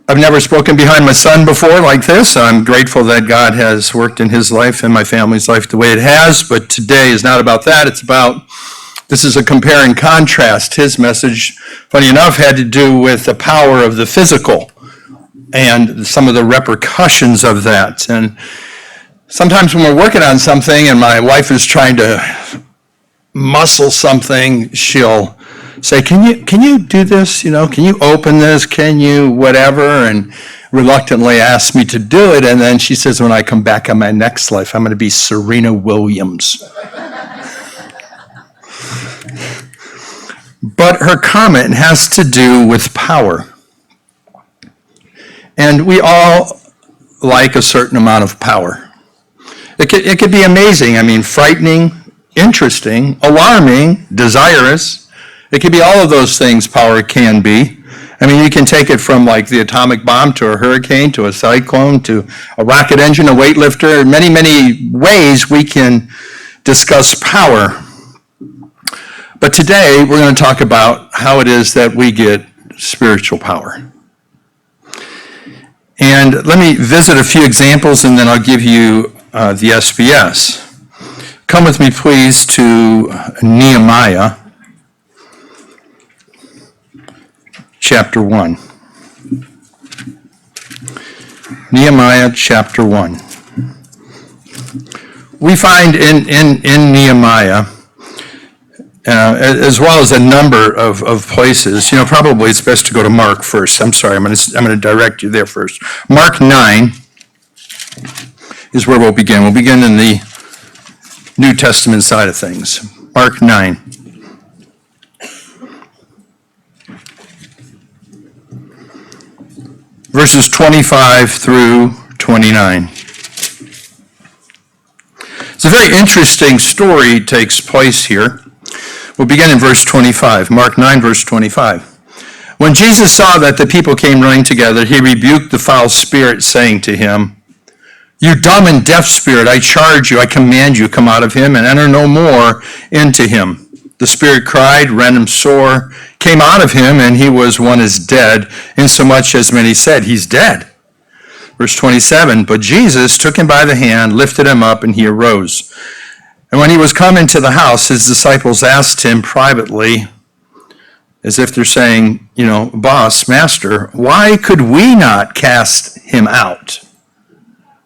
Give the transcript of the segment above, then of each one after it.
I've never spoken behind my son before like this. I'm grateful that God has worked in his life and my family's life the way it has, but today is not about that. This is a compare and contrast. His message, funny enough, had to do with the power of the physical and some of the repercussions of that. And sometimes when we're working on something and my wife is trying to muscle something, she'll say, can you do this? Can you open this? Can you whatever? And reluctantly ask me to do it. And then she says, when I come back on my next life, I'm going to be Serena Williams. But her comment has to do with power. And we all like a certain amount of power. It could be amazing. I mean, frightening, interesting, alarming, desirous. It can be all of those things power can be. I mean, you can take it from like the atomic bomb to a hurricane to a cyclone to a rocket engine, a weightlifter. Many, many ways we can discuss power. But today we're going to talk about how it is that we get spiritual power. And let me visit a few examples and then I'll give you the SBS. Come with me, please, to Nehemiah. Chapter 1. Nehemiah chapter 1. We find in Nehemiah, as well as a number of places, probably it's best to go to Mark first. I'm sorry, I'm going to direct you there first. Mark 9 is where we'll begin. We'll begin in the New Testament side of things. Mark 9. Verses 25 through 29. It's a very interesting story takes place here. We'll begin in verse 25. Mark 9, verse 25. When Jesus saw that the people came running together, he rebuked the foul spirit, saying to him, "You dumb and deaf spirit, I charge you, I command you, come out of him and enter no more into him." The spirit cried, rent him sore, came out of him, and he was one as dead, insomuch as many said, "He's dead." Verse 27, but Jesus took him by the hand, lifted him up, and he arose. And when he was come into the house, his disciples asked him privately, as if they're saying, "Boss, master, why could we not cast him out?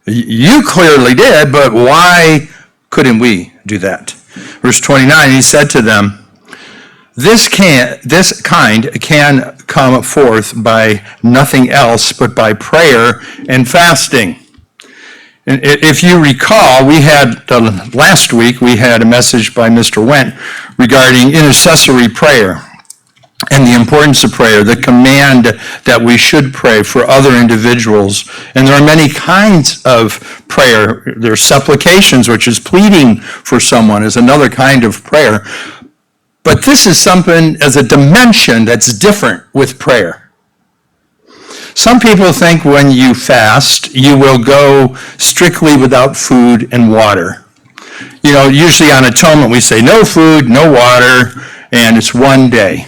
You clearly did, but why couldn't we do that?" Verse 29, he said to them, This kind can come forth by nothing else but by prayer and fasting. And if you recall, last week we had a message by Mr. Wendt regarding intercessory prayer and the importance of prayer, the command that we should pray for other individuals. And there are many kinds of prayer. There's supplications, which is pleading for someone, is another kind of prayer. But this is something as a dimension that's different with prayer. Some people think when you fast, you will go strictly without food and water. Usually on atonement we say no food, no water, and it's one day.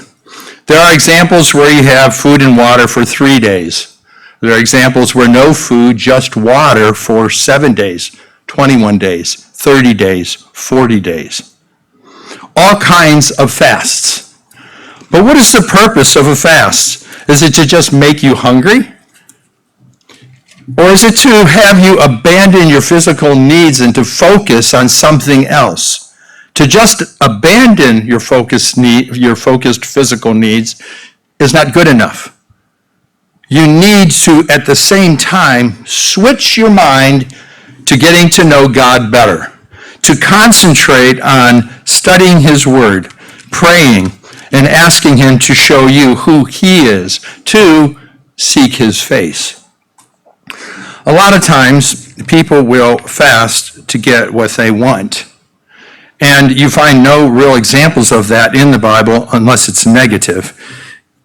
There are examples where you have food and water for 3 days. There are examples where no food, just water for 7 days, 21 days, 30 days, 40 days. All kinds of fasts. But what is the purpose of a fast? Is it to just make you hungry? Or is it to have you abandon your physical needs and to focus on something else? To just abandon your focused physical needs is not good enough. You need to, at the same time, switch your mind to getting to know God better, to concentrate on studying his word, praying, and asking him to show you who he is, to seek his face. A lot of times, people will fast to get what they want. And you find no real examples of that in the Bible unless it's negative.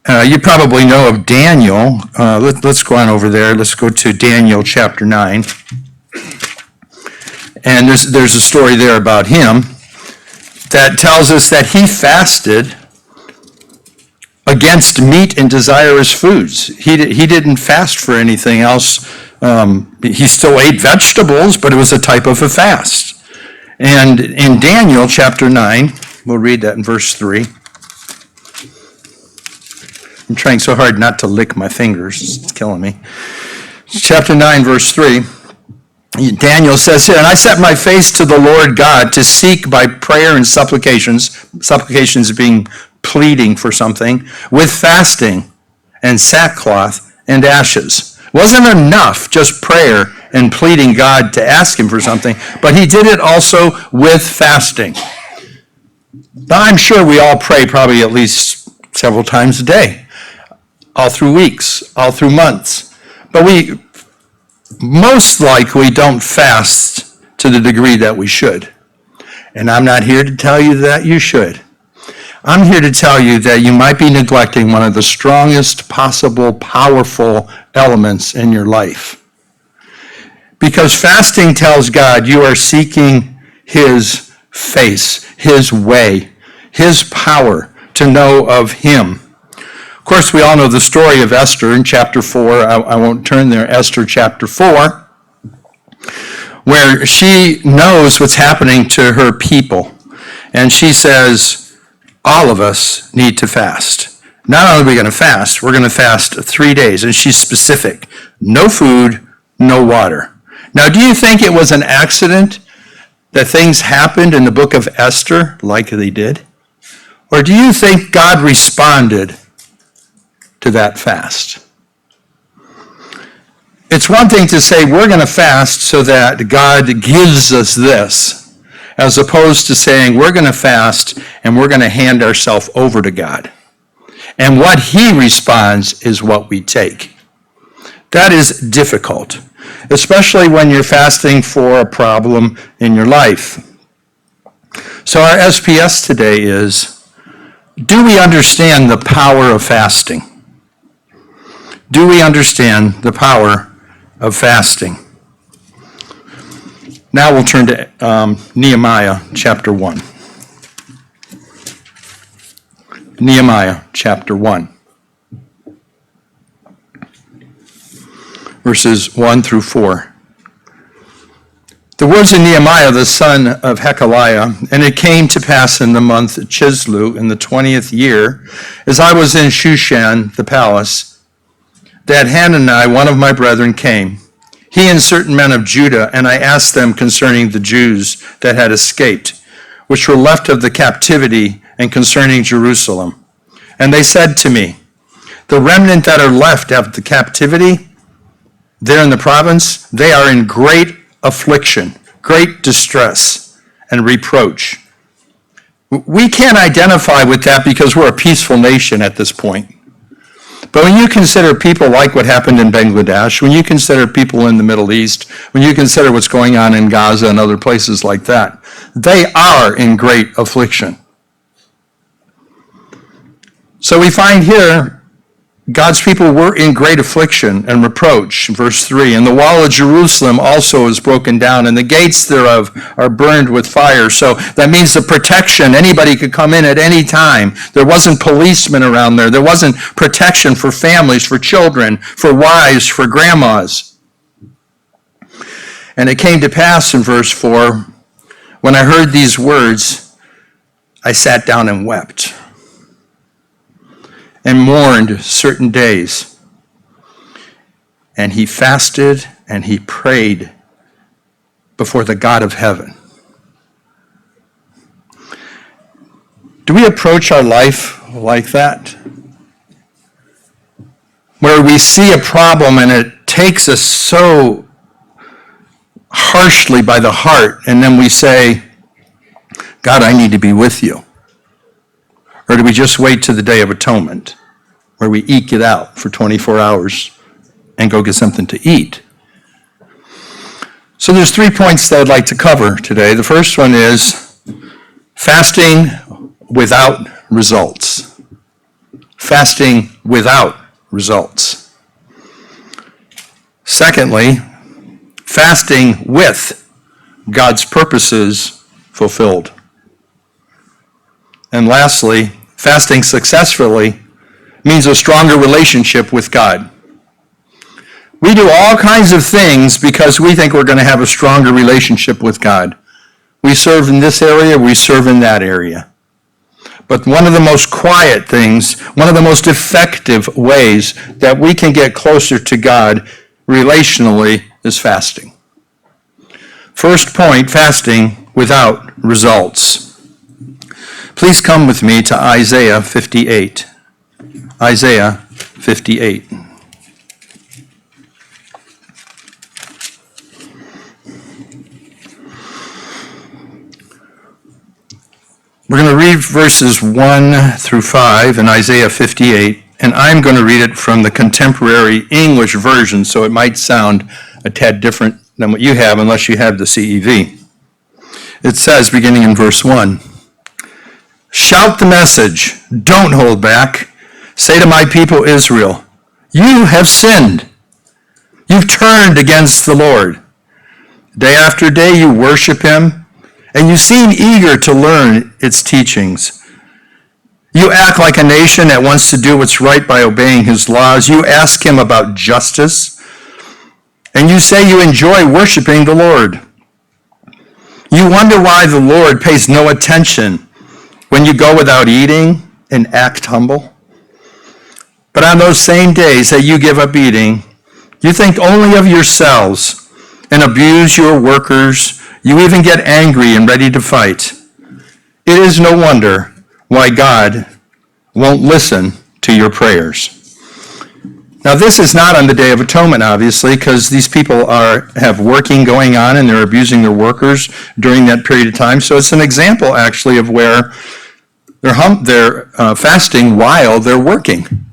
You probably know of Daniel. Let's go on over there. Let's go to Daniel chapter 9. And there's a story there about him that tells us that he fasted against meat and desirous foods. He didn't fast for anything else. He still ate vegetables, but it was a type of a fast. And in Daniel chapter 9, we'll read that in verse 3. I'm trying so hard not to lick my fingers. It's killing me. Chapter 9, verse 3. Daniel says here, and I set my face to the Lord God to seek by prayer and supplications being pleading for something, with fasting and sackcloth and ashes. Wasn't enough just prayer and pleading God to ask him for something, but he did it also with fasting. Now, I'm sure we all pray probably at least several times a day, all through weeks, all through months. But we most likely don't fast to the degree that we should. And I'm not here to tell you that you should. I'm here to tell you that you might be neglecting one of the strongest possible, powerful elements in your life. Because fasting tells God you are seeking his face, his way, his power to know of him. Of course, we all know the story of Esther in chapter 4. I won't turn there. Esther chapter 4, where she knows what's happening to her people. And she says, all of us need to fast. Not only are we going to fast, we're going to fast 3 days. And she's specific. No food, no water. Now, do you think it was an accident that things happened in the book of Esther like they did? Or do you think God responded to that fast? It's one thing to say we're going to fast so that God gives us this, as opposed to saying we're going to fast and we're going to hand ourselves over to God. And what he responds is what we take. That is difficult, especially when you're fasting for a problem in your life. So our SPS today is, do we understand the power of fasting? Do we understand the power of fasting? Now we'll turn to Nehemiah chapter 1. Nehemiah chapter 1. Verses 1 through 4. The words of Nehemiah, the son of Hekeliah, and it came to pass in the month Chislev, in the 20th year, as I was in Shushan, the palace, that Hanani, one of my brethren, came, he and certain men of Judah, and I asked them concerning the Jews that had escaped, which were left of the captivity, and concerning Jerusalem. And they said to me, the remnant that are left of the captivity, there in the province, they are in great affliction, great distress, and reproach. We can't identify with that because we're a peaceful nation at this point. But when you consider people like what happened in Bangladesh, when you consider people in the Middle East, when you consider what's going on in Gaza and other places like that, they are in great affliction. So we find here, God's people were in great affliction and reproach. Verse 3, and the wall of Jerusalem also is broken down, and the gates thereof are burned with fire. So that means the protection, anybody could come in at any time. There wasn't policemen around there. There wasn't protection for families, for children, for wives, for grandmas. And it came to pass in verse 4, when I heard these words, I sat down and wept, and mourned certain days. And he fasted and he prayed before the God of heaven. Do we approach our life like that? Where we see a problem and it takes us so harshly by the heart, and then we say, God, I need to be with you. Or do we just wait to the Day of Atonement, where we eke it out for 24 hours and go get something to eat? So there's 3 points that I'd like to cover today. The first one is fasting without results. Fasting without results. Secondly, fasting with God's purposes fulfilled. And lastly, fasting successfully means a stronger relationship with God. We do all kinds of things because we think we're going to have a stronger relationship with God. We serve in this area, we serve in that area. But one of the most quiet things, one of the most effective ways that we can get closer to God relationally is fasting. First point, fasting without results. Please come with me to Isaiah 58. Isaiah 58. We're going to read verses 1 through 5 in Isaiah 58, and I'm going to read it from the contemporary English version, so it might sound a tad different than what you have unless you have the CEV. It says, beginning in verse 1, "Shout the message, don't hold back. Say to my people Israel, you have sinned. You've turned against the Lord. Day after day you worship him, and you seem eager to learn its teachings. You act like a nation that wants to do what's right by obeying his laws. You ask him about justice, and you say you enjoy worshiping the Lord. You wonder why the Lord pays no attention when you go without eating and act humble. But on those same days that you give up eating, you think only of yourselves and abuse your workers. You even get angry and ready to fight. It is no wonder why God won't listen to your prayers." Now, this is not on the Day of Atonement, obviously, because these people have working going on and they're abusing their workers during that period of time. So it's an example, actually, of where they're fasting while they're working.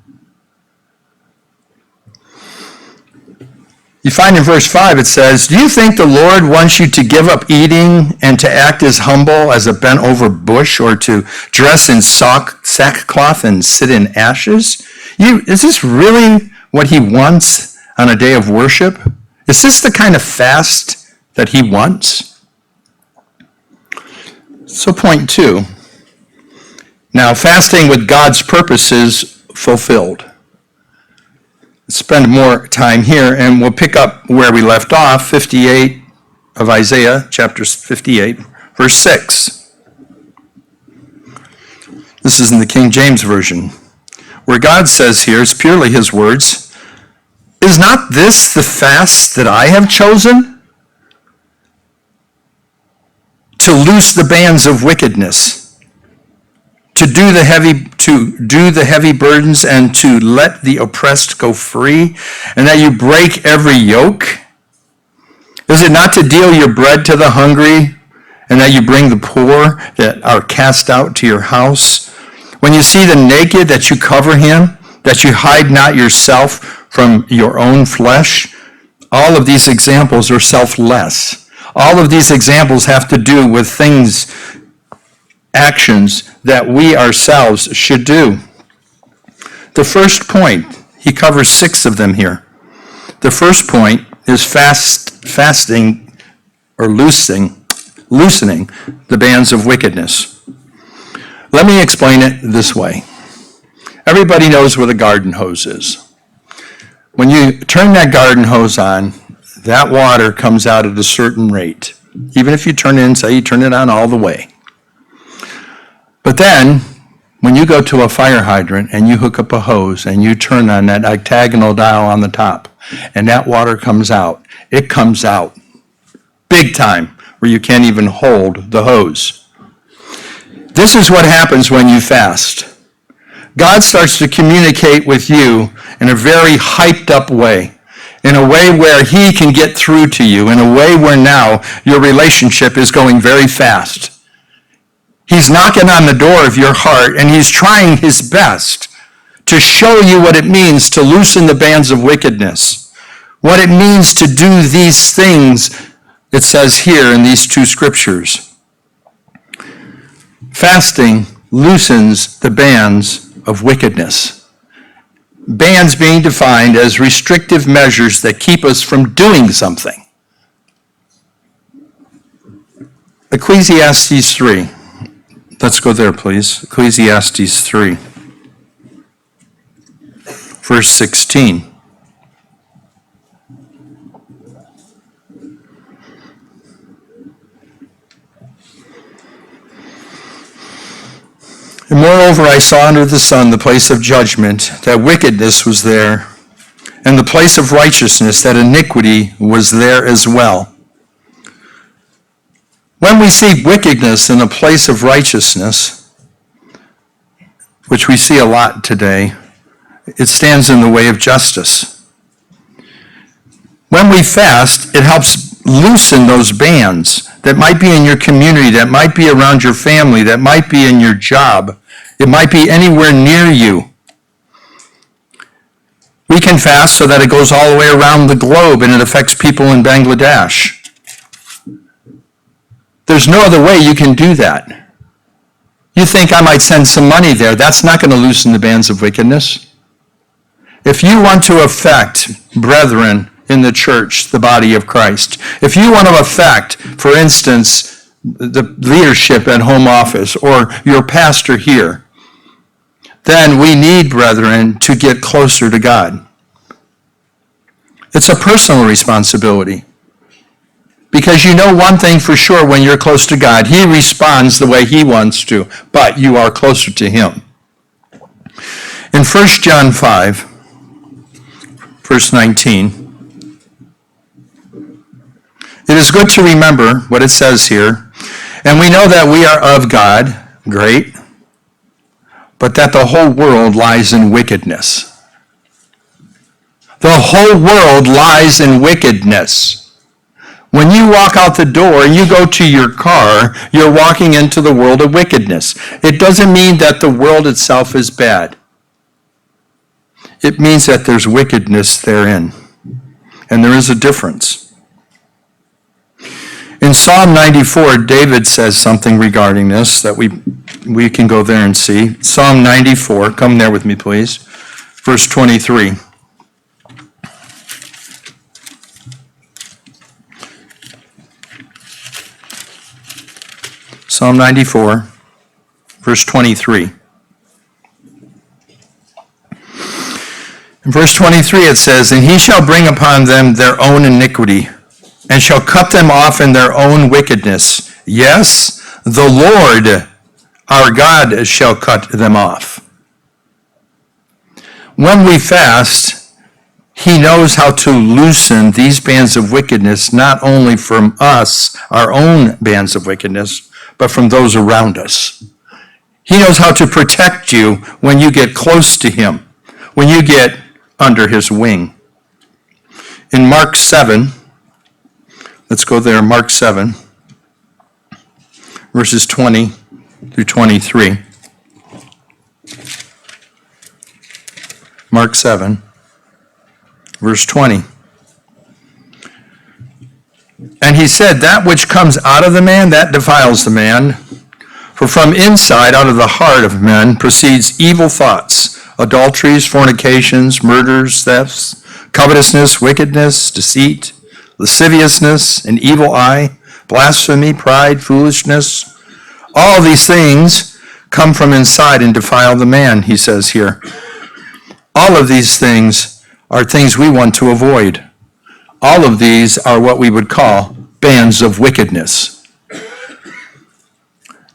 You find in verse 5 it says, "Do you think the Lord wants you to give up eating and to act as humble as a bent-over bush, or to dress in sackcloth and sit in ashes? Is this really what he wants on a day of worship? Is this the kind of fast that he wants?" So point 2. Now, fasting with God's purposes fulfilled. Let's spend more time here, and we'll pick up where we left off, 58 of Isaiah, chapter 58, verse 6. This is in the King James Version, where God says here, it's purely his words, "Is not this the fast that I have chosen? To loose the bands of wickedness, to do the heavy burdens, and to let the oppressed go free, and that you break every yoke? Is it not to deal your bread to the hungry, and that you bring the poor that are cast out to your house? When you see the naked, that you cover him, that you hide not yourself from your own flesh?" All of these examples are selfless. All of these examples have to do with things, actions that we ourselves should do. The first point, he covers 6 of them here. The first point is fasting or loosening the bands of wickedness. Let me explain it this way. Everybody knows where the garden hose is. When you turn that garden hose on, that water comes out at a certain rate. Even if you turn it on all the way. But then, when you go to a fire hydrant and you hook up a hose and you turn on that octagonal dial on the top, and that water comes out, it comes out big time, where you can't even hold the hose. This is what happens when you fast. God starts to communicate with you in a very hyped up way, in a way where he can get through to you, in a way where now your relationship is going very fast. He's knocking on the door of your heart, and he's trying his best to show you what it means to loosen the bands of wickedness, what it means to do these things, it says here in these 2 scriptures. Fasting loosens the bands of wickedness. Bands being defined as restrictive measures that keep us from doing something. Ecclesiastes 3. Let's go there, please. Ecclesiastes 3. verse 16. And moreover, I saw under the sun the place of judgment, that wickedness was there, and the place of righteousness, that iniquity was there as well. When we see wickedness in a place of righteousness, which we see a lot today, it stands in the way of justice. When we fast, it helps loosen those bands that might be in your community, that might be around your family, that might be in your job. It might be anywhere near you. We can fast so that it goes all the way around the globe and it affects people in Bangladesh. There's no other way you can do that. You think I might send some money there. That's not going to loosen the bands of wickedness. If you want to affect brethren in the church, the body of Christ, if you want to affect, for instance, the leadership at home office or your pastor here, then we need, brethren, to get closer to God. It's a personal responsibility. Because you know one thing for sure, when you're close to God, he responds the way he wants to, but you are closer to him. In 1 John 5, verse 19, it is good to remember what it says here, and we know that we are of God, great, but that the whole world lies in wickedness. The whole world lies in wickedness. When you walk out the door and you go to your car, you're walking into the world of wickedness. It doesn't mean that the world itself is bad. It means that there's wickedness therein. And there is a difference. In Psalm 94, David says something regarding this that we can go there and see. Psalm 94, come there with me, please. Verse 23. Psalm 94, verse 23. In verse 23 it says, "And he shall bring upon them their own iniquity, and shall cut them off in their own wickedness. Yes, the Lord our God shall cut them off." When we fast, he knows how to loosen these bands of wickedness, not only from us, our own bands of wickedness, but from those around us. He knows how to protect you when you get close to him, when you get under his wing. In Mark 7, let's go there, Mark 7, verses 20 through 23. Mark 7, verse 20. "And he said, that which comes out of the man, that defiles the man. For from inside, out of the heart of men, proceeds evil thoughts, adulteries, fornications, murders, thefts, covetousness, wickedness, deceit, lasciviousness, an evil eye, blasphemy, pride, foolishness. All these things come from inside and defile the man," he says here. All of these things are things we want to avoid. All of these are what we would call bands of wickedness.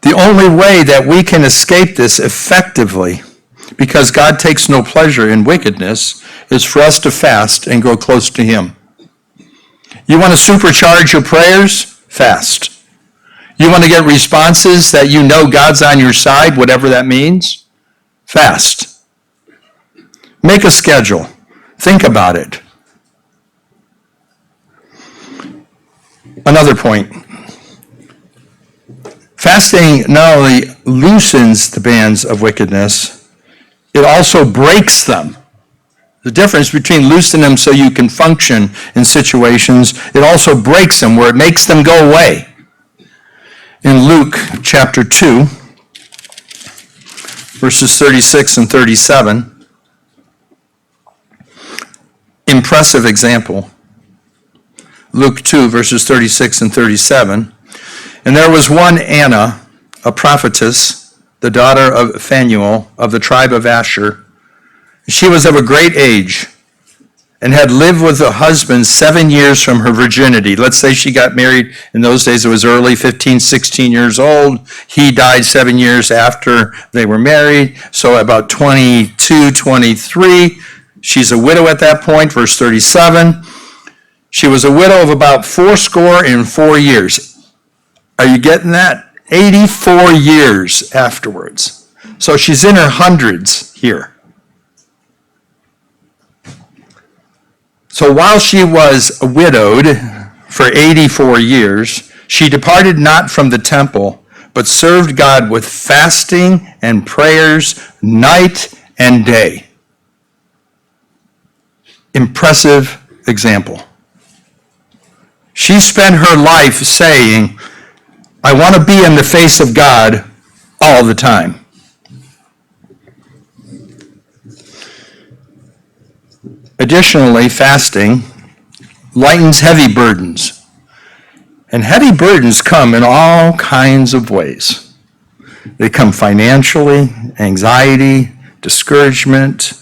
The only way that we can escape this effectively, because God takes no pleasure in wickedness, is for us to fast and grow close to him. You want to supercharge your prayers? Fast. You want to get responses that you know God's on your side, whatever that means? Fast. Make a schedule. Think about it. Another point. Fasting not only loosens the bands of wickedness, it also breaks them. The difference between loosening them so you can function in situations, it also breaks them where it makes them go away. In Luke chapter 2, verses 36 and 37, impressive example. Luke 2, verses 36 and 37. "And there was one Anna, a prophetess, the daughter of Phanuel of the tribe of Asher, She was of a great age and had lived with a husband 7 years from her virginity. Let's say she got married in those days, it was early, 15, 16 years old. He died 7 years after they were married. So about 22, 23. She's a widow at that point, verse 37. She was a widow of about 84 years. Are you getting that? 84 years afterwards. So she's in her hundreds here. So while she was widowed for 84 years, she departed not from the temple, but served God with fasting and prayers night and day. Impressive example. She spent her life saying, I want to be in the face of God all the time. Additionally, fasting lightens heavy burdens. And heavy burdens come in all kinds of ways. They come financially, anxiety, discouragement,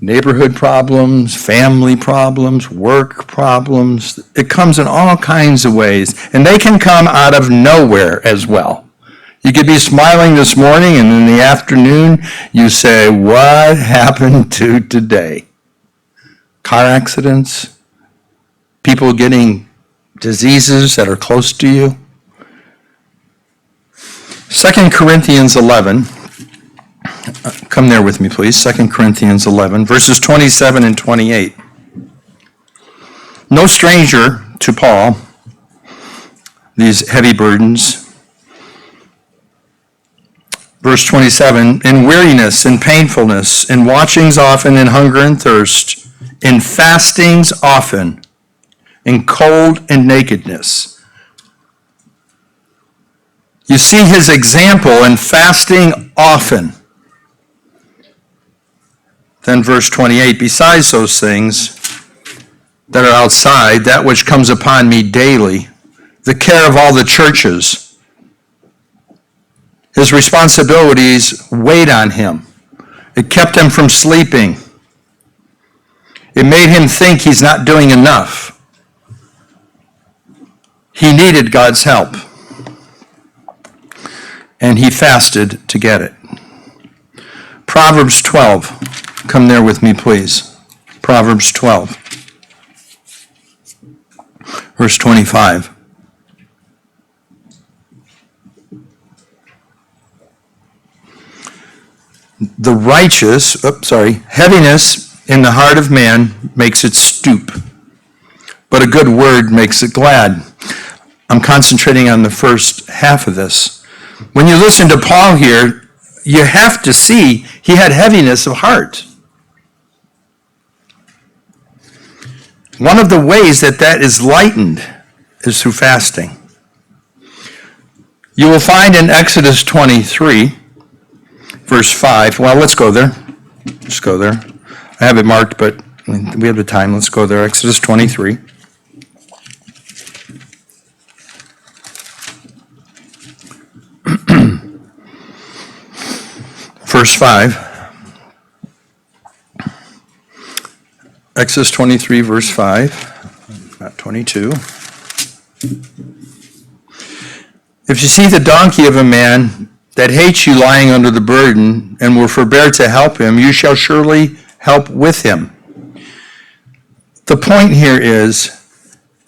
neighborhood problems, family problems, work problems. It comes in all kinds of ways. And they can come out of nowhere as well. You could be smiling this morning, and in the afternoon, you say, what happened to today? Car accidents, people getting diseases that are close to you. 2 Corinthians 11, come there with me please, 2 Corinthians 11, verses 27 and 28. No stranger to Paul, these heavy burdens. Verse 27, in weariness and painfulness, in watchings often, in hunger and thirst, in fastings often, in cold and nakedness. You see his example in fasting often. Then verse 28, besides those things that are outside, that which comes upon me daily, the care of all the churches. His responsibilities weighed on him. It kept him from sleeping. It made him think he's not doing enough. He needed God's help. And he fasted to get it. Proverbs 12. Come there with me, please. Proverbs 12. Verse 25. The righteous, heaviness in the heart of man makes it stoop, but a good word makes it glad. I'm concentrating on the first half of this. When you listen to Paul here, you have to see he had heaviness of heart. One of the ways that is lightened is through fasting. You will find in Exodus 23, verse 5, well, let's go there. Let's go there. I have it marked, but we have the time. Let's go there. Exodus 23. Verse 5. Exodus 23, verse 5. Not 22. If you see the donkey of a man that hates you lying under the burden and will forbear to help him, you shall surely help with him. The point here is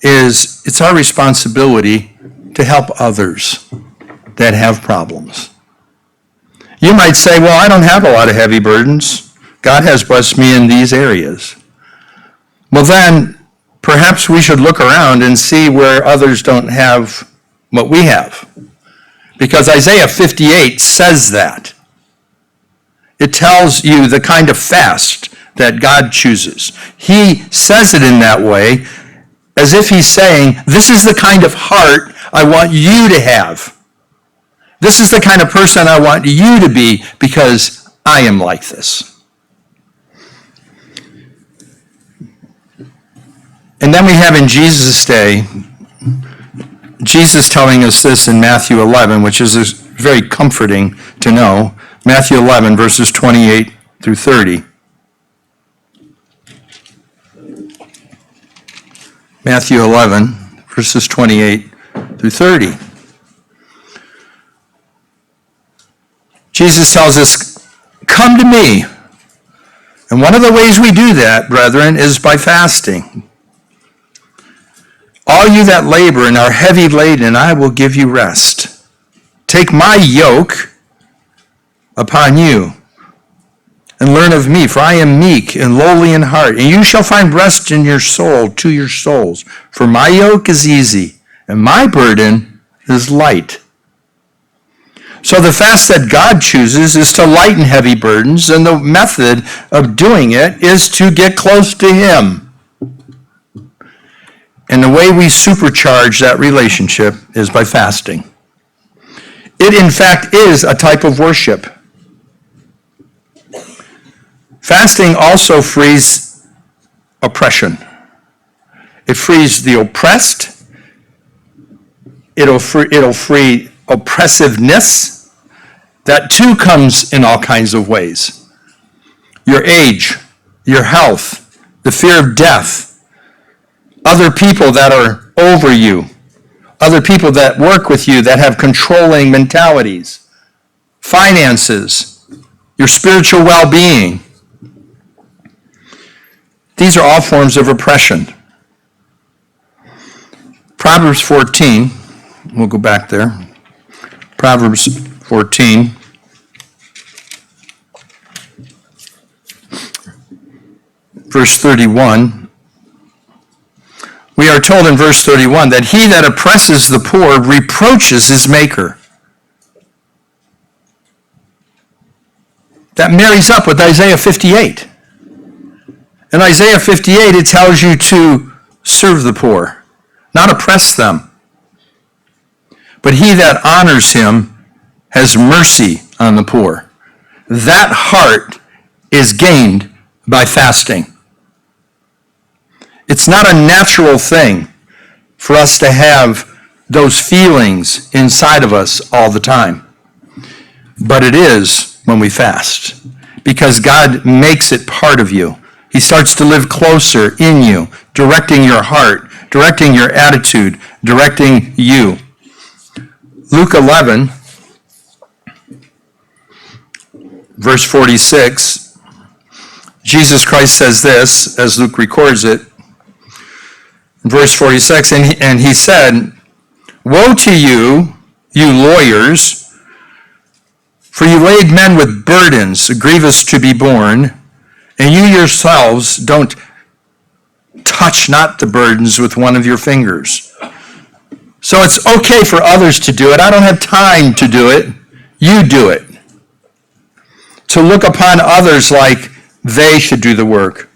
it's our responsibility to help others that have problems. You might say, well, I don't have a lot of heavy burdens. God has blessed me in these areas. Well, then, perhaps we should look around and see where others don't have what we have. Because Isaiah 58 says that. It tells you the kind of fast that God chooses. He says it in that way, as if he's saying, this is the kind of heart I want you to have. This is the kind of person I want you to be, because I am like this. And then we have in Jesus' day, Jesus telling us this in Matthew 11, which is very comforting to know. Matthew 11, verses 28 through 30. Matthew 11, verses 28 through 30. Jesus tells us, come to me. And one of the ways we do that, brethren, is by fasting. All you that labor and are heavy laden, I will give you rest. Take my yoke upon you and learn of me, for I am meek and lowly in heart, and you shall find rest in your soul, to your souls. For my yoke is easy, and my burden is light. So the fast that God chooses is to lighten heavy burdens, and the method of doing it is to get close to Him. And the way we supercharge that relationship is by fasting. It, in fact, is a type of worship. Fasting also frees oppression. It frees the oppressed. It'll free oppressiveness. That too comes in all kinds of ways. Your age, your health, the fear of death, other people that are over you, other people that work with you that have controlling mentalities, finances, your spiritual well-being. These are all forms of oppression. Proverbs 14, we'll go back there. Proverbs 14. Verse 31. We are told in verse 31 that he that oppresses the poor reproaches his maker. That marries up with Isaiah 58. In Isaiah 58, it tells you to serve the poor, not oppress them. But he that honors him has mercy on the poor. That heart is gained by fasting. It's not a natural thing for us to have those feelings inside of us all the time. But it is when we fast, because God makes it part of you. He starts to live closer in you, directing your heart, directing your attitude, directing you. Luke 11, verse 46, Jesus Christ says this, as Luke records it, verse 46, and he said, woe to you, you lawyers, for you laid men with burdens grievous to be borne, and you yourselves don't touch not the burdens with one of your fingers. So it's okay for others to do it. I don't have time to do it. You do it. To look upon others like they should do the work,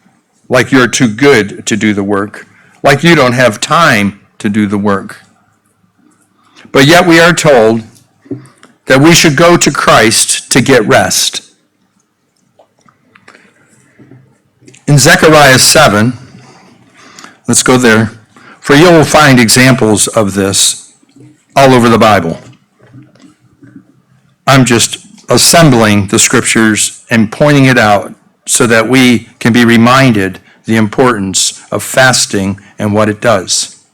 like you're too good to do the work, like you don't have time to do the work. But yet we are told that we should go to Christ to get rest. In Zechariah 7, let's go there, for you will find examples of this all over the Bible. I'm just assembling the scriptures and pointing it out so that we can be reminded the importance of fasting and what it does.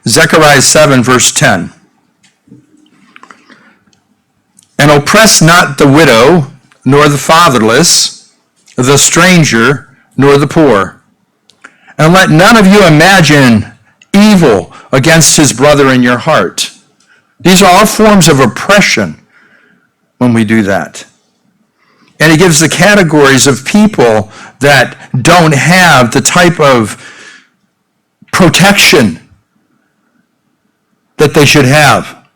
Zechariah 7, verse 10. And oppress not the widow, nor the fatherless, the stranger, nor the poor. And let none of you imagine evil against his brother in your heart. These are all forms of oppression when we do that. And he gives the categories of people that don't have the type of protection that they should have.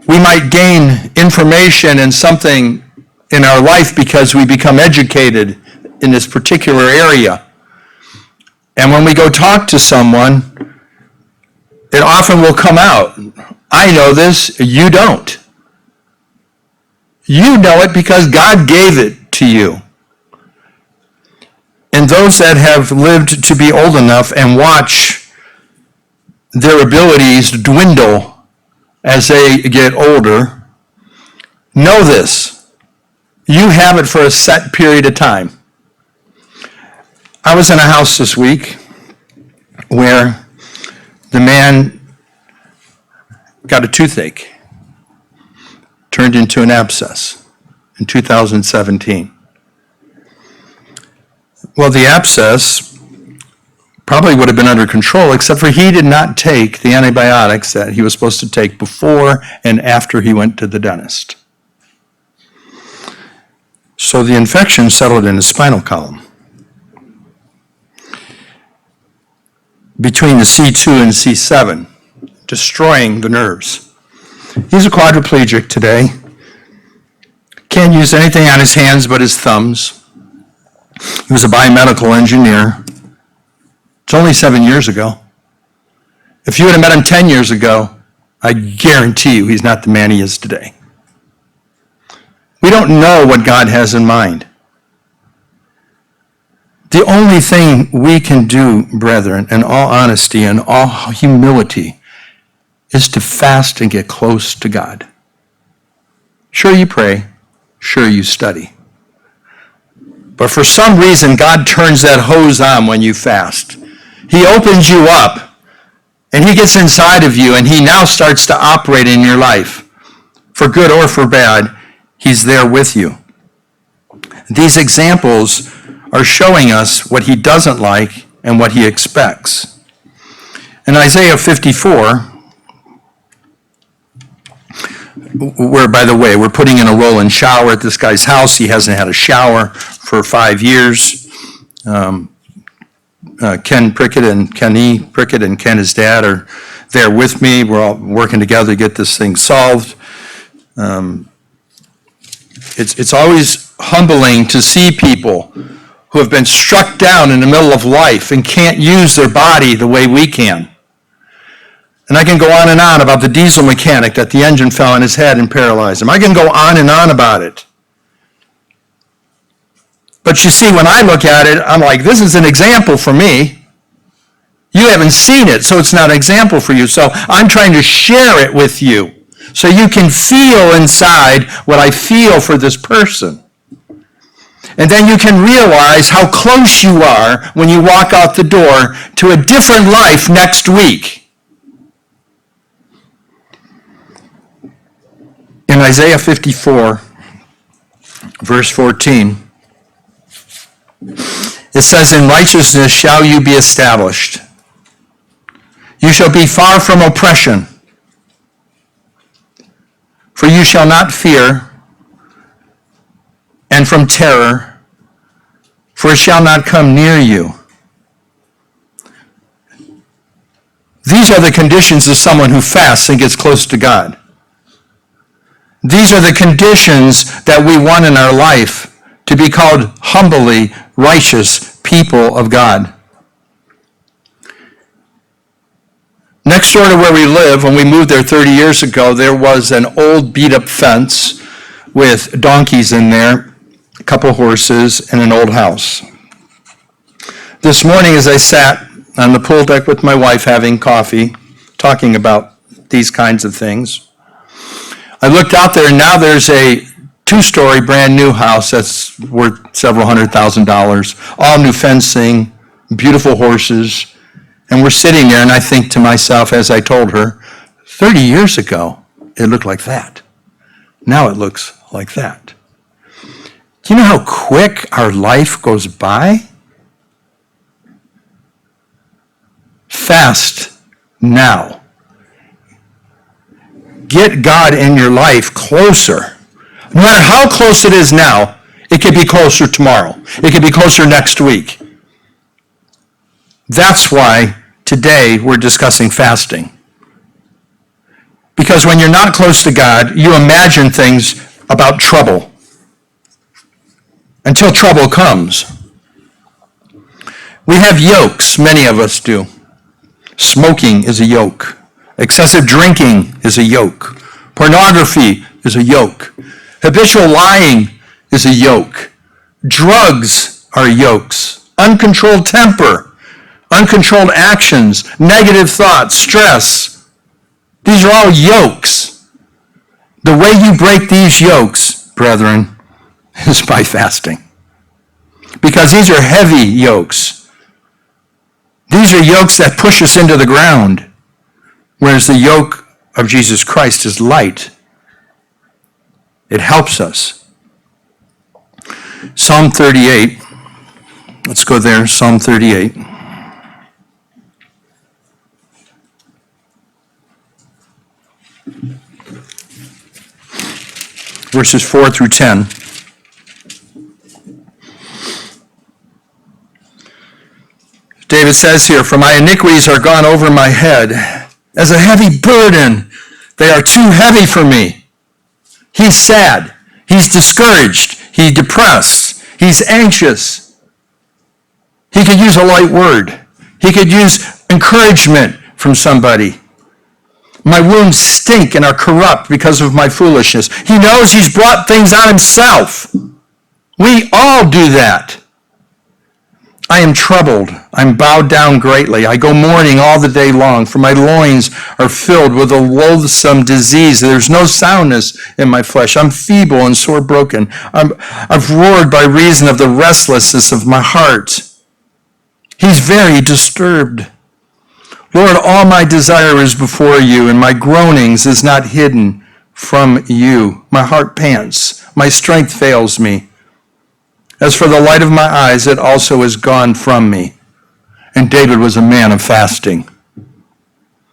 We might gain information and something in our life because we become educated in this particular area. And when we go talk to someone, it often will come out, I know this, you don't. You know it because God gave it to you. And those that have lived to be old enough and watch their abilities dwindle as they get older, know this. You have it for a set period of time. I was in a house this week, where the man got a toothache, turned into an abscess in 2017. Well, the abscess probably would have been under control, except for he did not take the antibiotics that he was supposed to take before and after he went to the dentist. So the infection settled in his spinal column. Between the C2 and C7, destroying the nerves. He's a quadriplegic today. Can't use anything on his hands but his thumbs. He was a biomedical engineer. It's only 7 years ago. If you would have met him 10 years ago, I guarantee you he's not the man he is today. We don't know what God has in mind. The only thing we can do, brethren, in all honesty and all humility, is to fast and get close to God. Sure, you pray. Sure, you study. But for some reason, God turns that hose on when you fast. He opens you up, and he gets inside of you, and he now starts to operate in your life. For good or for bad, he's there with you. These examples are showing us what he doesn't like and what he expects. In Isaiah 54, where, by the way, we're putting in a roll-in shower at this guy's house. He hasn't had a shower for 5 years. Ken Prickett and Kenny Prickett and Ken, his dad, are there with me. We're all working together to get this thing solved. It's always humbling to see people who have been struck down in the middle of life and can't use their body the way we can. And I can go on and on about the diesel mechanic that the engine fell on his head and paralyzed him. I can go on and on about it. But you see, when I look at it, I'm like, this is an example for me. You haven't seen it, so it's not an example for you. So I'm trying to share it with you so you can feel inside what I feel for this person. And then you can realize how close you are when you walk out the door to a different life next week. In Isaiah 54, verse 14, it says, "In righteousness shall you be established. You shall be far from oppression. For you shall not fear, and from terror, for it shall not come near you." These are the conditions of someone who fasts and gets close to God. These are the conditions that we want in our life to be called humbly righteous people of God. Next door to where we live, when we moved there 30 years ago, there was an old beat-up fence with donkeys in there, a couple horses, and an old house. This morning, as I sat on the pool deck with my wife having coffee, talking about these kinds of things, I looked out there, and now there's a 2-story brand new house that's worth several $100,000, all new fencing, beautiful horses, and we're sitting there, and I think to myself, as I told her, 30 years ago, it looked like that. Now it looks like that. Do you know how quick our life goes by? Fast now. Get God in your life closer. No matter how close it is now, it could be closer tomorrow. It could be closer next week. That's why today we're discussing fasting. Because when you're not close to God, you imagine things about trouble until trouble comes. We have yokes, many of us do. Smoking is a yoke. Excessive drinking is a yoke. Pornography is a yoke. Habitual lying is a yoke. Drugs are yokes. Uncontrolled temper, uncontrolled actions, negative thoughts, stress. These are all yokes. The way you break these yokes, brethren, is by fasting. Because these are heavy yokes. These are yokes that push us into the ground, whereas the yoke of Jesus Christ is light. It helps us. Psalm 38. Let's go there, Psalm 38. Verses 4 through 10. David says here, "For my iniquities are gone over my head. As a heavy burden, they are too heavy for me." He's sad. He's discouraged. He's depressed. He's anxious. He could use a light word. He could use encouragement from somebody. My wounds stink and are corrupt because of my foolishness. He knows he's brought things on himself. We all do that. I am troubled. I'm bowed down greatly. I go mourning all the day long, for my loins are filled with a loathsome disease. There's no soundness in my flesh. I'm feeble and sore broken. I've roared by reason of the restlessness of my heart. He's very disturbed. Lord, all my desire is before you, and my groanings is not hidden from you. My heart pants. My strength fails me. As for the light of my eyes, it also is gone from me. And David was a man of fasting.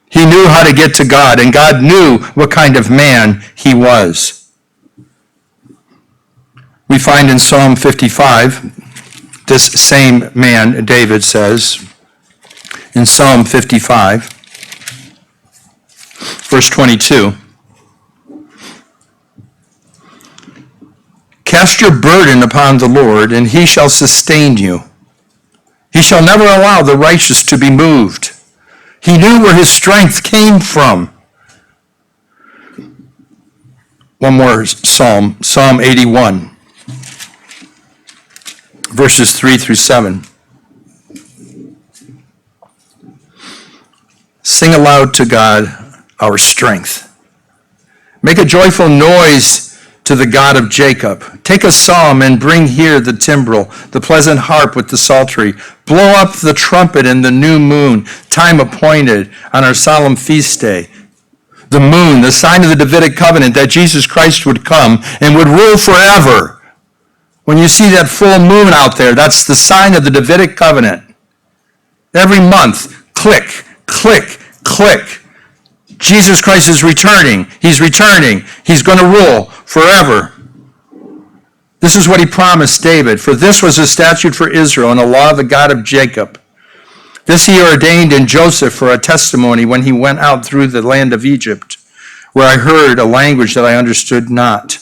He knew how to get to God, and God knew what kind of man he was. We find in Psalm 55, this same man, David says, in Psalm 55, verse 22, "Cast your burden upon the Lord, and he shall sustain you. He shall never allow the righteous to be moved." He knew where his strength came from. One more psalm, Psalm 81, verses 3 through 7. Sing aloud to God our strength. Make a joyful noise to the God of Jacob. Take a psalm and bring here the timbrel, the pleasant harp with the psaltery. Blow up the trumpet in the new moon, time appointed on our solemn feast day. The moon, the sign of the Davidic covenant that Jesus Christ would come and would rule forever. When you see that full moon out there, that's the sign of the Davidic covenant. Every month, click, click, click. Jesus Christ is returning. He's returning. He's going to rule forever. This is what he promised David. "For this was a statute for Israel and a law of the God of Jacob. This he ordained in Joseph for a testimony when he went out through the land of Egypt, where I heard a language that I understood not.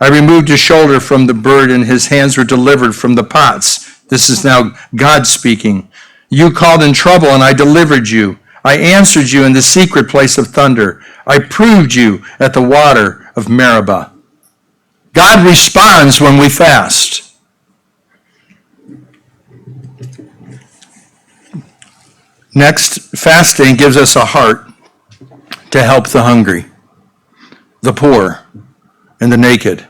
I removed his shoulder from the bird, and his hands were delivered from the pots." This is now God speaking. "You called in trouble, and I delivered you. I answered you in the secret place of thunder. I proved you at the water of Meribah." God responds when we fast. Next, fasting gives us a heart to help the hungry, the poor, and the naked.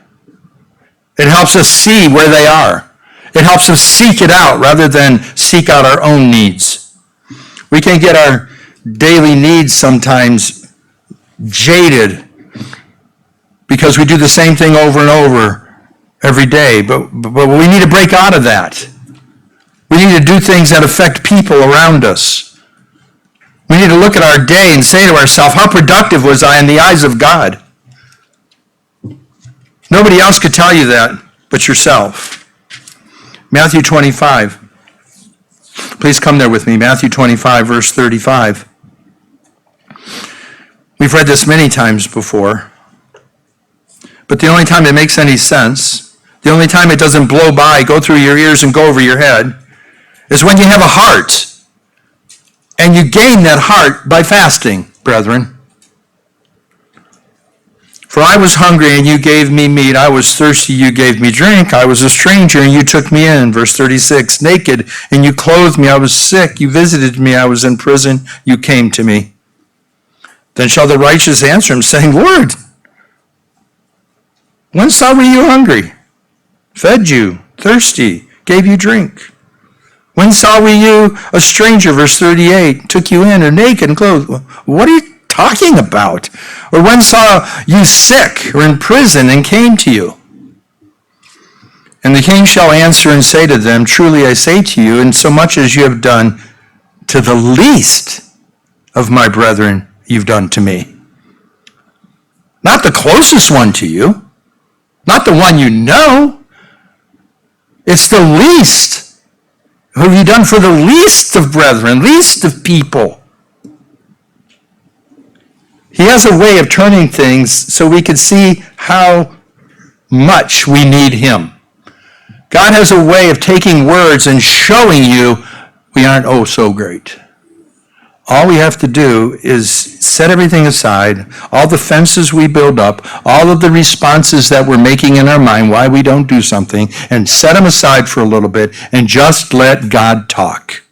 It helps us see where they are. It helps us seek it out rather than seek out our own needs. We can get our daily needs sometimes jaded because we do the same thing over and over every day, but we need to break out of that. We need to do things that affect people around us. We need to look at our day and say to ourselves, how productive was I in the eyes of God? Nobody else could tell you that but yourself. Matthew 25. Please come there with me. Matthew 25, verse 35. We've read this many times before, but the only time it makes any sense, the only time it doesn't blow by, go through your ears and go over your head, is when you have a heart. And you gain that heart by fasting, brethren. "For I was hungry, and you gave me meat. I was thirsty, you gave me drink. I was a stranger, and you took me in." Verse 36, "Naked, and you clothed me. I was sick, you visited me. I was in prison, you came to me." Then shall the righteous answer him, saying, "Lord, when saw we you hungry, fed you, thirsty, gave you drink? When saw we you a stranger, verse 38, took you in, or naked and clothed? What are you talking about? Or when saw you sick or in prison and came to you? And the king shall answer and say to them, truly I say to you, insomuch as you have done to the least of my brethren, you've done to me. Not the closest one to you, not the one you know. It's the least. What have you done for the least of brethren, least of people? He has a way of turning things so we can see how much we need him. God has a way of taking words and showing you we aren't oh so great. All we have to do is set everything aside, all the fences we build up, all of the responses that we're making in our mind why we don't do something, and set them aside for a little bit and just let God talk.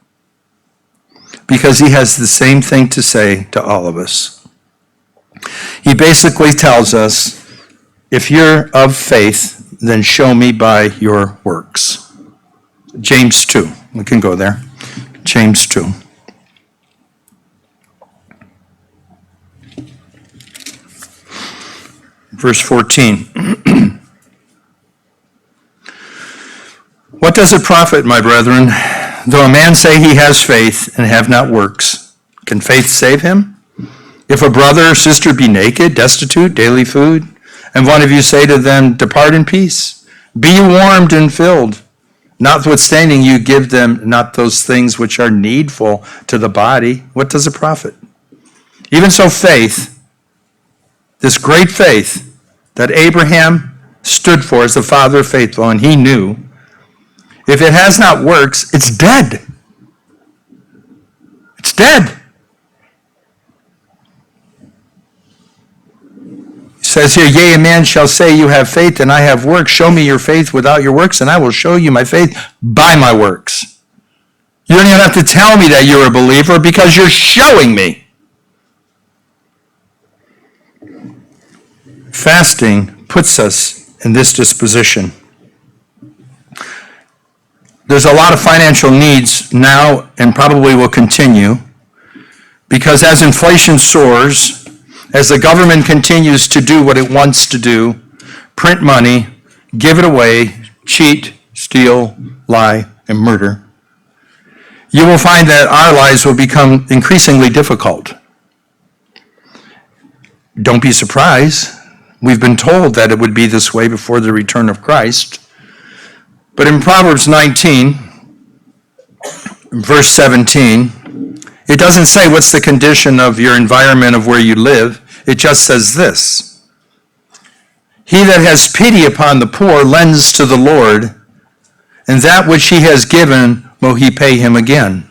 Because he has the same thing to say to all of us. He basically tells us, if you're of faith, then show me by your works. James 2. We can go there. James 2. Verse 14. What does it profit, my brethren, though a man say he has faith and have not works? Can faith save him? If a brother or sister be naked, destitute, daily food, and one of you say to them, depart in peace, be warmed and filled, notwithstanding you give them not those things which are needful to the body, what does it profit? Even so faith, this great faith that Abraham stood for as the father of faithful, and he knew, if it has not works, it's dead. It's dead. Says here, yea, a man shall say, you have faith and I have works. Show me your faith without your works, and I will show you my faith by my works. You don't even have to tell me that you're a believer because you're showing me. Fasting puts us in this disposition. There's a lot of financial needs now and probably will continue because as inflation soars, as the government continues to do what it wants to do, print money, give it away, cheat, steal, lie, and murder, you will find that our lives will become increasingly difficult. Don't be surprised. We've been told that it would be this way before the return of Christ. But in Proverbs 19, verse 17, it doesn't say what's the condition of your environment of where you live. It just says this. He that has pity upon the poor lends to the Lord, and that which he has given will he pay him again.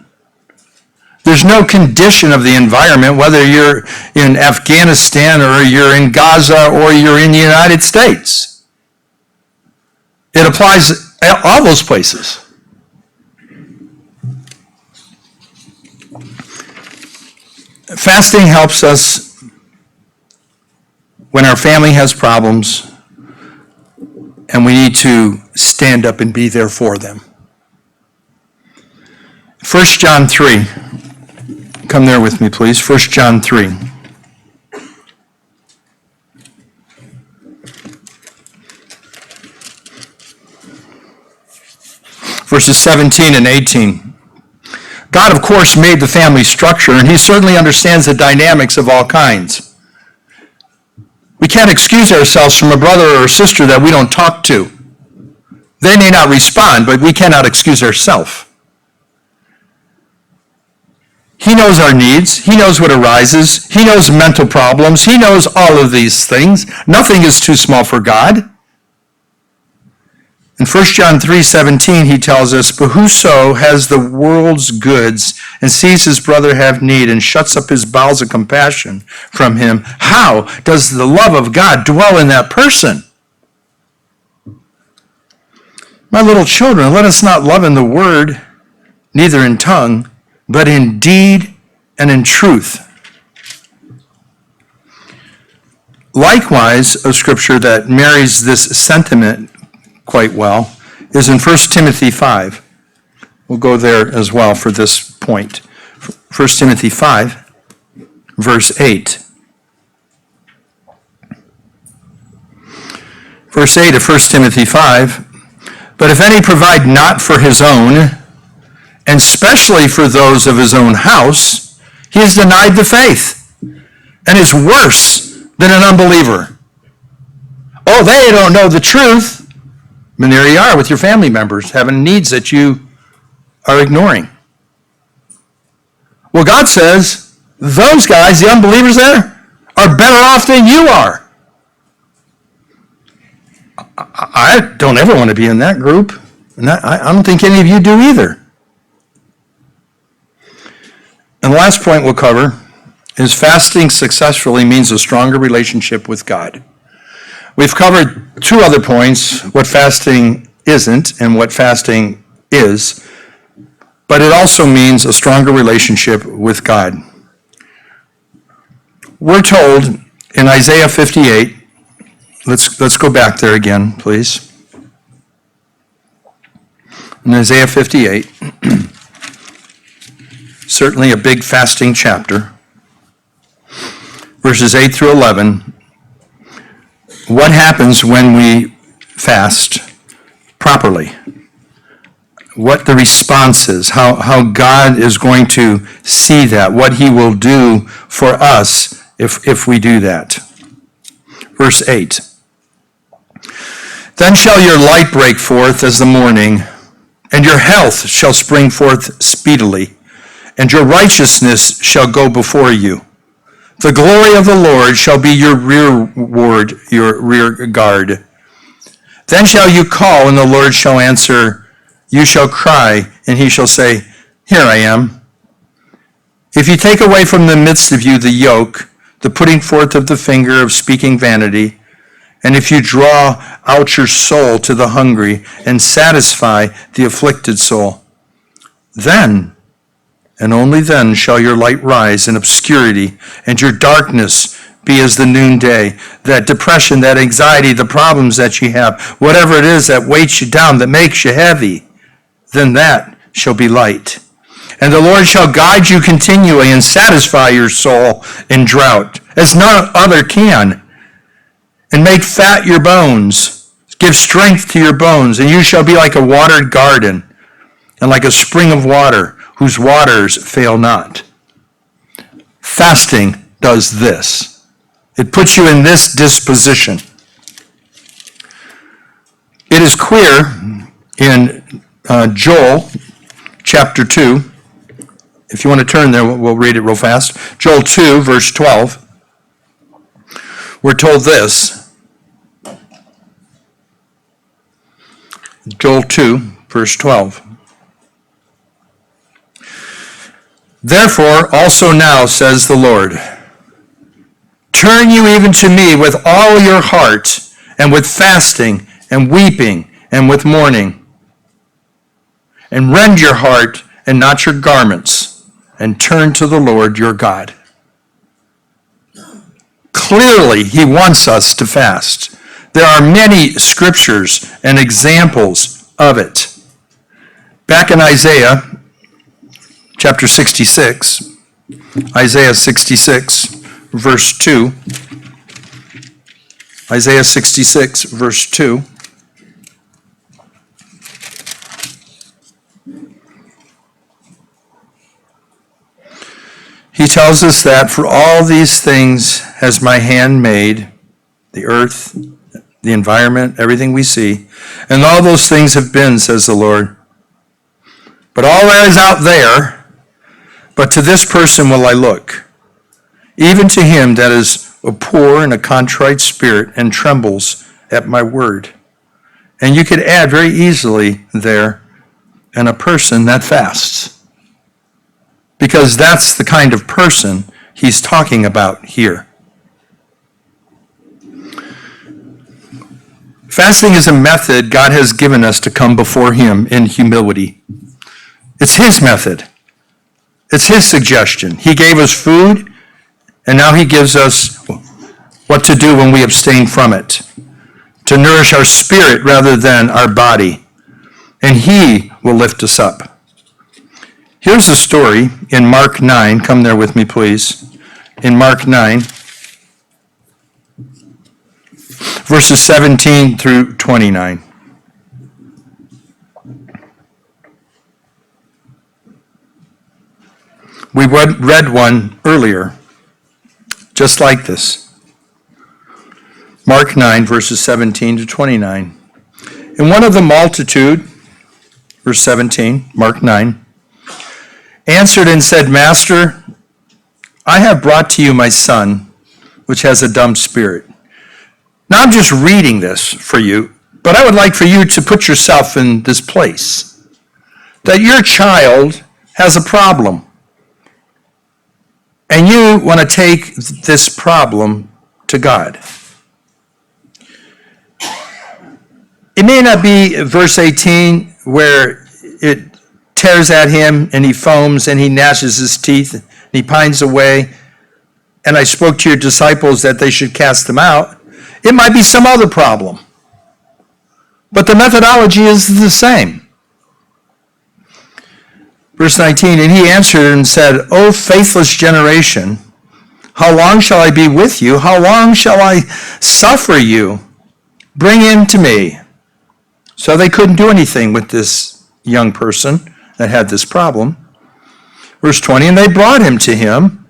There's no condition of the environment, whether you're in Afghanistan or you're in Gaza or you're in the United States. It applies all those places. Fasting helps us when our family has problems and we need to stand up and be there for them. 1 John 3. Come there with me, please. 1 John 3. Verses 17 and 18. God, of course, made the family structure, and he certainly understands the dynamics of all kinds. We can't excuse ourselves from a brother or a sister that we don't talk to. They may not respond, but we cannot excuse ourselves. He knows our needs. He knows what arises. He knows mental problems. He knows all of these things. Nothing is too small for God. In 1 John 3:17, he tells us, but whoso has the world's goods and sees his brother have need and shuts up his bowels of compassion from him, how does the love of God dwell in that person? My little children, let us not love in the word, neither in tongue, but in deed and in truth. Likewise, a scripture that marries this sentiment quite well is in 1 Timothy 5. We'll go there as well for this point. 1 Timothy 5, verse 8. Verse 8 of 1 Timothy 5, but if any provide not for his own, and especially for those of his own house, he has denied the faith, and is worse than an unbeliever. Oh, they don't know the truth. And there you are with your family members having needs that you are ignoring. Well, God says, those guys, the unbelievers there, are better off than you are. I don't ever want to be in that group. And I don't think any of you do either. And the last point we'll cover is fasting successfully means a stronger relationship with God. We've covered two other points, what fasting isn't and what fasting is, but it also means a stronger relationship with God. We're told in Isaiah 58, let's go back there again, please. In Isaiah 58, certainly a big fasting chapter, verses 8 through 11, what happens when we fast properly? What the response is, how God is going to see that, what he will do for us if we do that. Verse 8, then shall your light break forth as the morning, and your health shall spring forth speedily, and your righteousness shall go before you. The glory of the Lord shall be your rearward, your rear guard. Then shall you call, and the Lord shall answer. You shall cry, and he shall say, here I am. If you take away from the midst of you the yoke, the putting forth of the finger of speaking vanity, and if you draw out your soul to the hungry and satisfy the afflicted soul, then and only then shall your light rise in obscurity, and your darkness be as the noonday. That depression, that anxiety, the problems that you have, whatever it is that weights you down, that makes you heavy, then that shall be light. And the Lord shall guide you continually and satisfy your soul in drought, as none other can, and make fat your bones, give strength to your bones, and you shall be like a watered garden, and like a spring of water, whose waters fail not. Fasting does this. It puts you in this disposition. It is clear in Joel chapter 2. If you want to turn there, we'll read it real fast. Joel 2, verse 12. We're told this. Joel 2, verse 12. Therefore, also now, says the Lord, turn you even to me with all your heart, and with fasting, and weeping, and with mourning. And rend your heart, and not your garments, and turn to the Lord your God. Clearly, he wants us to fast. There are many scriptures and examples of it. Back in Isaiah, chapter 66, Isaiah 66, verse 2. Isaiah 66, verse 2. He tells us that for all these things has my hand made, the earth, the environment, everything we see, and all those things have been, says the Lord. But all that is out there, but to this person will I look, even to him that is a poor and a contrite spirit and trembles at my word. And you could add very easily there, and a person that fasts. Because that's the kind of person he's talking about here. Fasting is a method God has given us to come before him in humility. It's his method. It's his suggestion. He gave us food, and now he gives us what to do when we abstain from it. To nourish our spirit rather than our body. And he will lift us up. Here's a story in Mark 9. Come there with me, please. In Mark 9, verses 17 through 29. We read one earlier, just like this. Mark 9, verses 17 to 29. And one of the multitude, verse 17, Mark 9, answered and said, Master, I have brought to you my son, which has a dumb spirit. Now I'm just reading this for you, but I would like for you to put yourself in this place. That your child has a problem. And you want to take this problem to God. It may not be verse 18 where it tears at him and he foams and he gnashes his teeth and he pines away. And I spoke to your disciples that they should cast them out. It might be some other problem. But the methodology is the same. Verse 19, and he answered and said, O faithless generation, how long shall I be with you? How long shall I suffer you? Bring him to me. So they couldn't do anything with this young person that had this problem. Verse 20, and they brought him to him.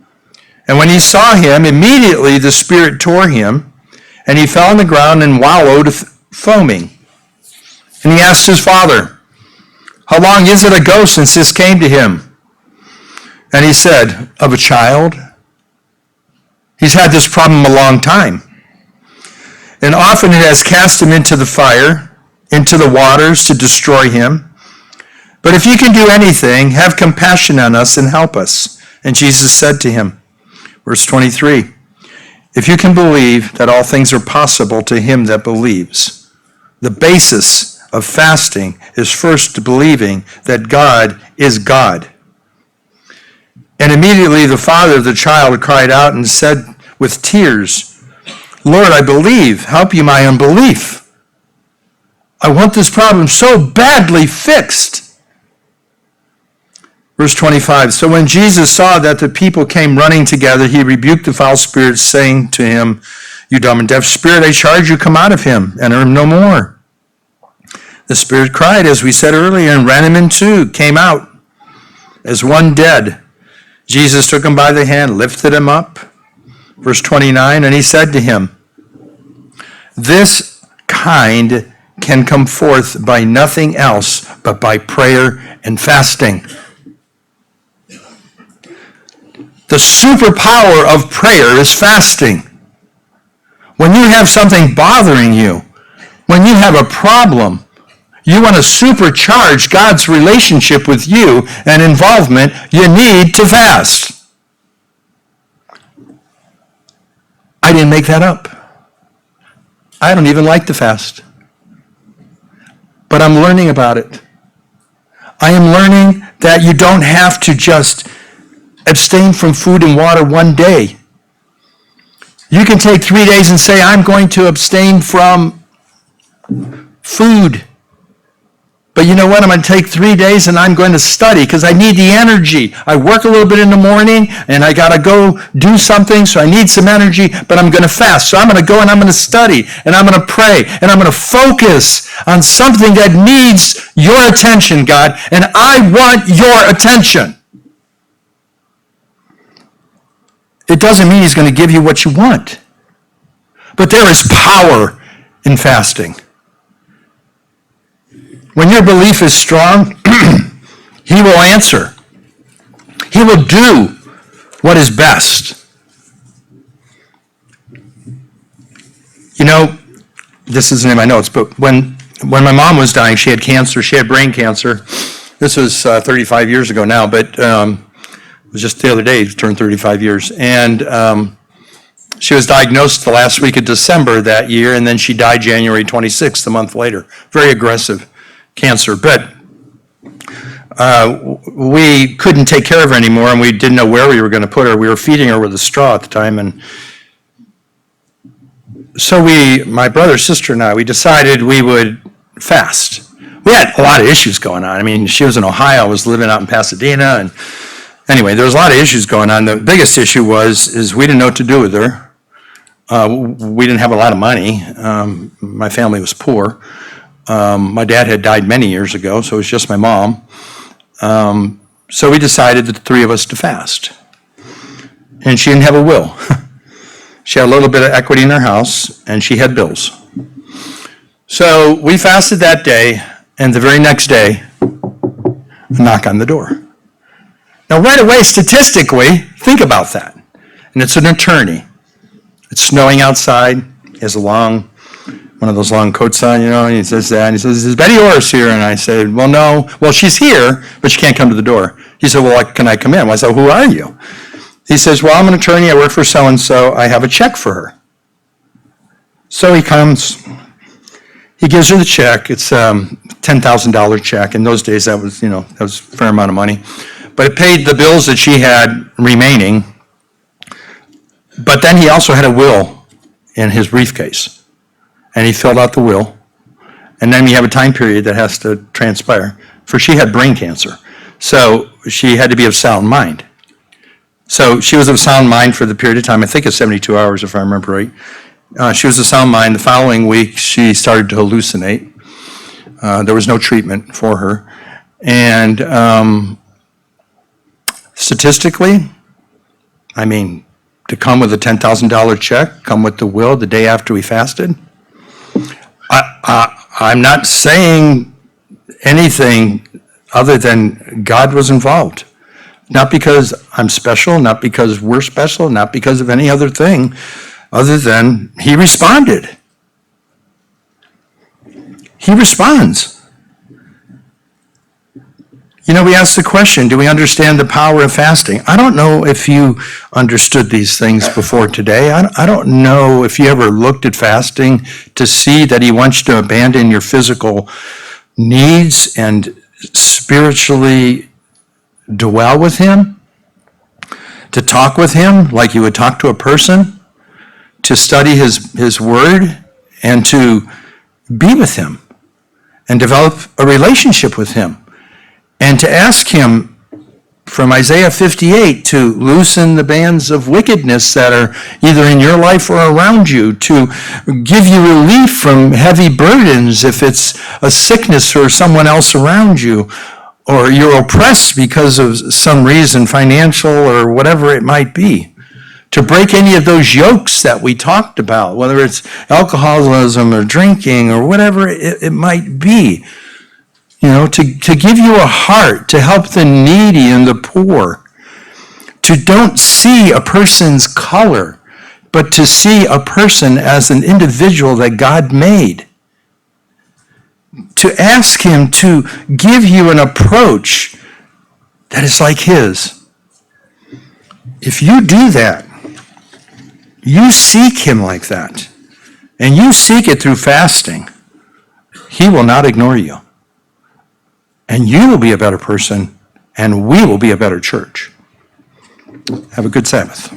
And when he saw him, immediately the spirit tore him, and he fell on the ground and wallowed foaming. And he asked his father, how long is it ago since this came to him? And he said, of a child. He's had this problem a long time. And often it has cast him into the fire, into the waters to destroy him. But if you can do anything, have compassion on us and help us. And Jesus said to him, verse 23, if you can believe that all things are possible to him that believes. The basis of fasting is first believing that God is God. And immediately the father of the child cried out and said with tears, Lord, I believe, help you my unbelief. I want this problem so badly fixed. Verse 25, so when Jesus saw that the people came running together, he rebuked the foul spirit, saying to him, you dumb and deaf spirit, I charge you, come out of him, enter him no more. The spirit cried, as we said earlier, and ran him in two, came out as one dead. Jesus took him by the hand, lifted him up. Verse 29, and he said to him, this kind can come forth by nothing else but by prayer and fasting. The superpower of prayer is fasting. When you have something bothering you, when you have a problem, you want to supercharge God's relationship with you and involvement, you need to fast. I didn't make that up. I don't even like to fast. But I'm learning about it. I am learning that you don't have to just abstain from food and water one day. You can take 3 days and say, I'm going to abstain from food. But you know what? I'm going to take 3 days and I'm going to study because I need the energy. I work a little bit in the morning and I got to go do something, so I need some energy, but I'm going to fast. So I'm going to go and I'm going to study and I'm going to pray and I'm going to focus on something that needs your attention, God, and I want your attention. It doesn't mean he's going to give you what you want, but there is power in fasting. When your belief is strong, he will answer. He will do what is best. You know, this isn't in my notes, but when my mom was dying, she had cancer. She had brain cancer. This was 35 years ago now, but it was just the other day, it turned 35 years. And she was diagnosed the last week of December that year, and then she died January 26th, a month later. Very aggressive cancer, but we couldn't take care of her anymore, and we didn't know where we were going to put her. We were feeding her with a straw at the time, and so my brother, sister, and I, we decided we would fast. we had a lot of issues going on. I mean, she was in Ohio, I was living out in Pasadena, and anyway, there was a lot of issues going on. The biggest issue is we didn't know what to do with her. We didn't have a lot of money. My family was poor. My dad had died many years ago, so it was just my mom. So we decided, the three of us, to fast. And she didn't have a will. She had a little bit of equity in her house, and she had bills. So we fasted that day, and the very next day, a knock on the door. Now, right away, statistically, think about that. And it's an attorney. It's snowing outside. He has one of those long coats on, and he says that. And he says, "Is Betty Orosz here?" And I said, "Well, no. Well, she's here, but she can't come to the door." He said, "Well, can I come in?" I said, "Who are you?" He says, "Well, I'm an attorney. I work for so-and-so. I have a check for her." So he comes. He gives her the check. It's a $10,000 check. In those days, that was a fair amount of money. But it paid the bills that she had remaining. But then he also had a will in his briefcase. And he filled out the will. And then we have a time period that has to transpire. For she had brain cancer. So she had to be of sound mind. So she was of sound mind for the period of time. I think it's 72 hours, if I remember right. She was of sound mind. The following week, she started to hallucinate. There was no treatment for her. And statistically, I mean, to come with a $10,000 check, come with the will the day after we fasted, I'm not saying anything other than God was involved. Not because I'm special, not because we're special, not because of any other thing, other than he responded. He responds. We asked the question, do we understand the power of fasting? I don't know if you understood these things before today. I don't know if you ever looked at fasting to see that he wants you to abandon your physical needs and spiritually dwell with him, to talk with him like you would talk to a person, to study his word, and to be with him and develop a relationship with him. And to ask him from Isaiah 58 to loosen the bands of wickedness that are either in your life or around you, to give you relief from heavy burdens if it's a sickness or someone else around you, or you're oppressed because of some reason, financial or whatever it might be. To break any of those yokes that we talked about, whether it's alcoholism or drinking or whatever it might be. To give you a heart, to help the needy and the poor, to don't see a person's color, but to see a person as an individual that God made. To ask him to give you an approach that is like his. If you do that, you seek him like that, and you seek it through fasting, he will not ignore you. And you will be a better person, and we will be a better church. Have a good Sabbath.